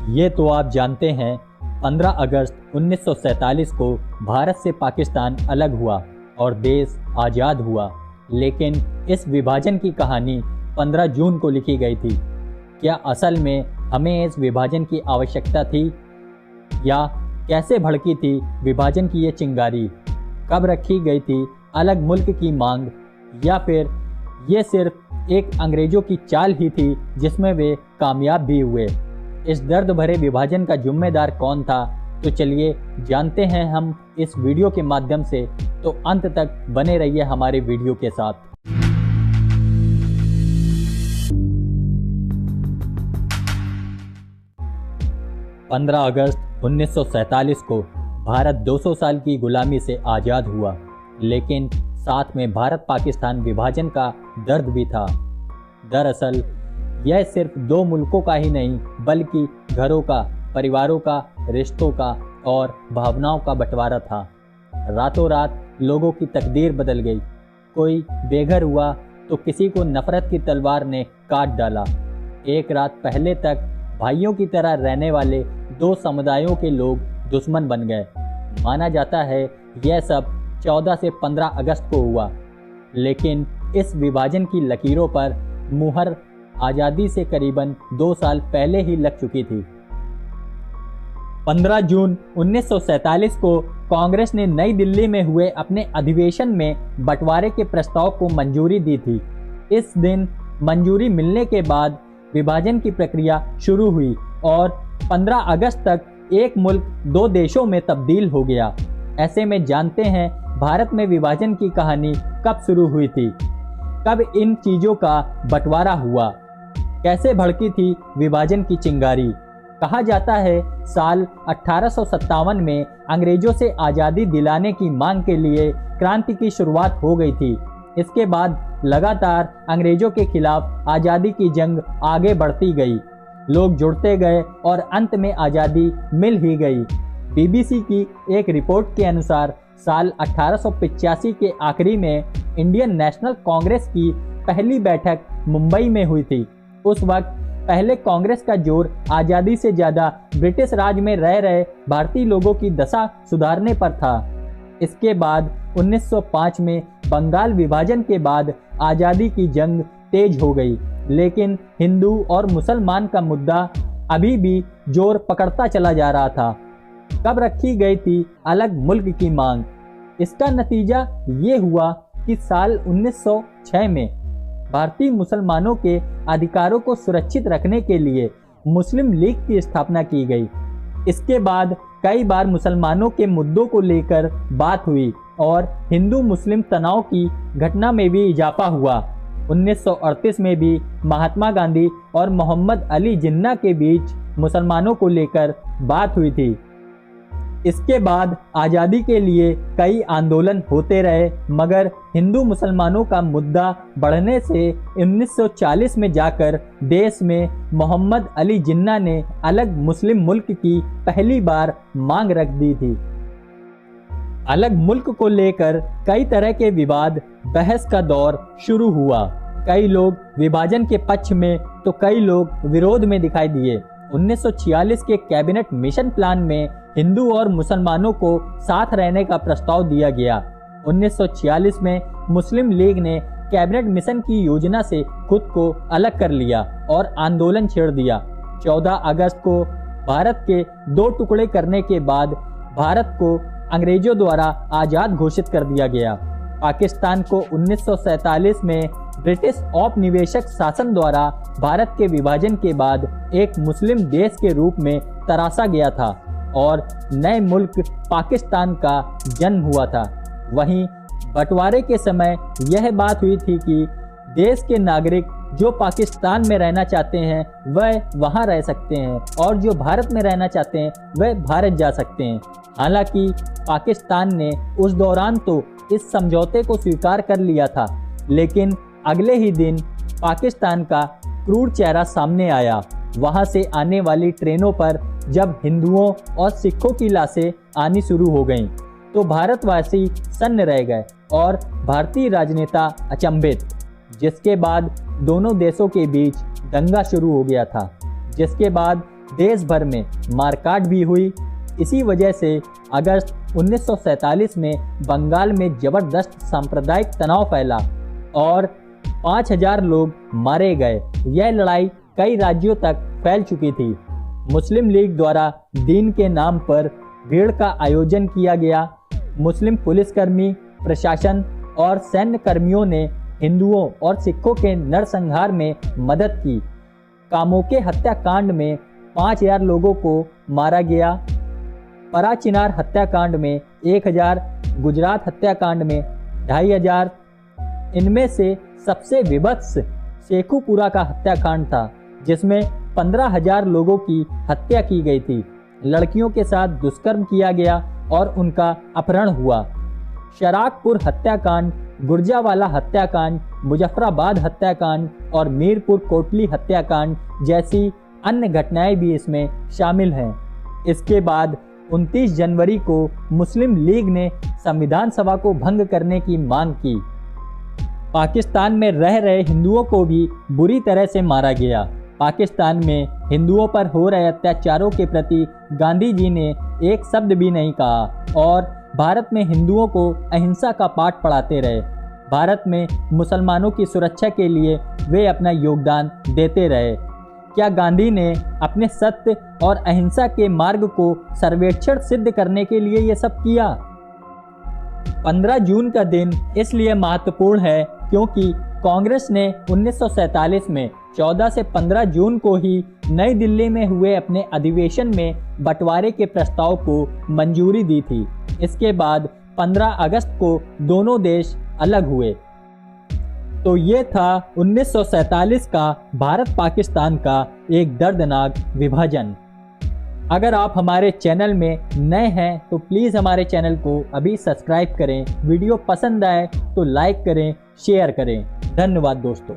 ये तो आप जानते हैं, 15 अगस्त 1947 को भारत से पाकिस्तान अलग हुआ और देश आज़ाद हुआ। लेकिन इस विभाजन की कहानी 15 जून को लिखी गई थी। क्या असल में हमें इस विभाजन की आवश्यकता थी, या कैसे भड़की थी विभाजन की ये चिंगारी? कब रखी गई थी अलग मुल्क की मांग, या फिर ये सिर्फ एक अंग्रेज़ों की चाल ही थी जिसमें वे कामयाब भी हुए? इस दर्द भरे विभाजन का जिम्मेदार कौन था? तो चलिए जानते हैं हम इस वीडियो के माध्यम से। तो अंत तक बने रहिए हमारे वीडियो के साथ। पंद्रह अगस्त 1947 को भारत 200 साल की गुलामी से आज़ाद हुआ, लेकिन साथ में भारत पाकिस्तान विभाजन का दर्द भी था। दरअसल यह सिर्फ दो मुल्कों का ही नहीं, बल्कि घरों का, परिवारों का, रिश्तों का और भावनाओं का बंटवारा था। रातों रात लोगों की तकदीर बदल गई। कोई बेघर हुआ तो किसी को नफरत की तलवार ने काट डाला। एक रात पहले तक भाइयों की तरह रहने वाले दो समुदायों के लोग दुश्मन बन गए। माना जाता है यह सब 14 से 15 अगस्त को हुआ, लेकिन इस विभाजन की लकीरों पर मुहर आज़ादी से करीबन 2 साल पहले ही लग चुकी थी। 15 जून 1947 को कांग्रेस ने नई दिल्ली में हुए अपने अधिवेशन में बंटवारे के प्रस्ताव को मंजूरी दी थी। इस दिन मंजूरी मिलने के बाद विभाजन की प्रक्रिया शुरू हुई और 15 अगस्त तक एक मुल्क दो देशों में तब्दील हो गया। ऐसे में जानते हैं भारत में विभाजन की कहानी कब शुरू हुई थी, कब इन चीज़ों का बंटवारा हुआ, कैसे भड़की थी विभाजन की चिंगारी। कहा जाता है साल 1857 में अंग्रेजों से आज़ादी दिलाने की मांग के लिए क्रांति की शुरुआत हो गई थी। इसके बाद लगातार अंग्रेजों के खिलाफ आज़ादी की जंग आगे बढ़ती गई। लोग जुड़ते गए और अंत में आज़ादी मिल ही गई। बीबीसी की एक रिपोर्ट के अनुसार साल 1885 के आखिरी में इंडियन नेशनल कांग्रेस की पहली बैठक मुंबई में हुई थी। उस वक्त पहले कांग्रेस का जोर आज़ादी से ज़्यादा ब्रिटिश राज में रह रहे भारतीय लोगों की दशा सुधारने पर था। इसके बाद 1905 में बंगाल विभाजन के बाद आज़ादी की जंग तेज हो गई, लेकिन हिंदू और मुसलमान का मुद्दा अभी भी जोर पकड़ता चला जा रहा था। कब रखी गई थी अलग मुल्क की मांग? इसका नतीजा ये हुआ कि साल 1906 में भारतीय मुसलमानों के अधिकारों को सुरक्षित रखने के लिए मुस्लिम लीग की स्थापना की गई। इसके बाद कई बार मुसलमानों के मुद्दों को लेकर बात हुई और हिंदू मुस्लिम तनाव की घटना में भी इजाफा हुआ। 1938 में भी महात्मा गांधी और मोहम्मद अली जिन्ना के बीच मुसलमानों को लेकर बात हुई थी। इसके बाद आज़ादी के लिए कई आंदोलन होते रहे, मगर हिंदू मुसलमानों का मुद्दा बढ़ने से 1940 में जाकर देश में मोहम्मद अली जिन्ना ने अलग मुस्लिम मुल्क की पहली बार मांग रख दी थी। अलग मुल्क को लेकर कई तरह के विवाद, बहस का दौर शुरू हुआ। कई लोग विभाजन के पक्ष में तो कई लोग विरोध में दिखाई दिए। 1946 के कैबिनेट मिशन प्लान में हिंदू और मुसलमानों को साथ रहने का प्रस्ताव दिया गया। 1946 में मुस्लिम लीग ने कैबिनेट मिशन की योजना से खुद को अलग कर लिया और आंदोलन छेड़ दिया। 14 अगस्त को भारत के दो टुकड़े करने के बाद भारत को अंग्रेजों द्वारा आज़ाद घोषित कर दिया गया। पाकिस्तान को 1947 में ब्रिटिश औपनिवेशिक शासन द्वारा भारत के विभाजन के बाद एक मुस्लिम देश के रूप में तराशा गया था और नए मुल्क पाकिस्तान का जन्म हुआ था। वहीं बंटवारे के समय यह बात हुई थी कि देश के नागरिक जो पाकिस्तान में रहना चाहते हैं वह वहां रह सकते हैं और जो भारत में रहना चाहते हैं वह भारत जा सकते हैं। हालांकि पाकिस्तान ने उस दौरान तो इस समझौते को स्वीकार कर लिया था, लेकिन अगले ही दिन पाकिस्तान का क्रूर चेहरा सामने आया। वहां से आने वाली ट्रेनों पर जब हिंदुओं और सिखों की लाशें आनी शुरू हो गईं, तो भारतवासी सन्न रह गए और भारतीय राजनेता अचंभित। जिसके बाद दोनों देशों के बीच दंगा शुरू हो गया था, जिसके बाद देश भर में मारकाट भी हुई। इसी वजह से अगस्त 1947 में बंगाल में जबरदस्त सांप्रदायिक तनाव फैला और 5000 लोग मारे गए। यह लड़ाई कई राज्यों तक फैल चुकी थी। मुस्लिम लीग द्वारा दीन के नाम पर भीड़ का आयोजन किया गया। मुस्लिम पुलिसकर्मी, प्रशासन और सैन्य कर्मियों ने हिंदुओं और सिखों के नरसंहार में मदद की। कामोके हत्याकांड में 5000 लोगों को मारा गया। पराचिनार हत्याकांड में 1000, गुजरात हत्याकांड में 2500। इनमें से सबसे विभत्स शेखुपुरा का हत्याकांड था, जिसमें 15000 लोगों की हत्या की गई थी। लड़कियों के साथ दुष्कर्म किया गया और उनका अपहरण हुआ। शराकपुर हत्याकांड, गुर्जावाला हत्याकांड, मुजफ्फराबाद हत्याकांड और मीरपुर कोटली हत्याकांड जैसी अन्य घटनाएं भी इसमें शामिल हैं। इसके बाद 29 जनवरी को मुस्लिम लीग ने संविधान सभा को भंग करने की मांग की। पाकिस्तान में रह रहे हिंदुओं को भी बुरी तरह से मारा गया। पाकिस्तान में हिंदुओं पर हो रहे अत्याचारों के प्रति गांधी जी ने एक शब्द भी नहीं कहा और भारत में हिंदुओं को अहिंसा का पाठ पढ़ाते रहे। भारत में मुसलमानों की सुरक्षा के लिए वे अपना योगदान देते रहे। क्या गांधी ने अपने सत्य और अहिंसा के मार्ग को सर्वेक्षण सिद्ध करने के लिए ये सब किया? 15 जून का दिन इसलिए महत्वपूर्ण है क्योंकि कांग्रेस ने 1947 में 14 से 15 जून को ही नई दिल्ली में हुए अपने अधिवेशन में बंटवारे के प्रस्ताव को मंजूरी दी थी। इसके बाद 15 अगस्त को दोनों देश अलग हुए। तो ये था 1947 का भारत पाकिस्तान का एक दर्दनाक विभाजन। अगर आप हमारे चैनल में नए हैं तो प्लीज़ हमारे चैनल को अभी सब्सक्राइब करें। वीडियो पसंद आए तो लाइक करें, शेयर करें। धन्यवाद दोस्तों।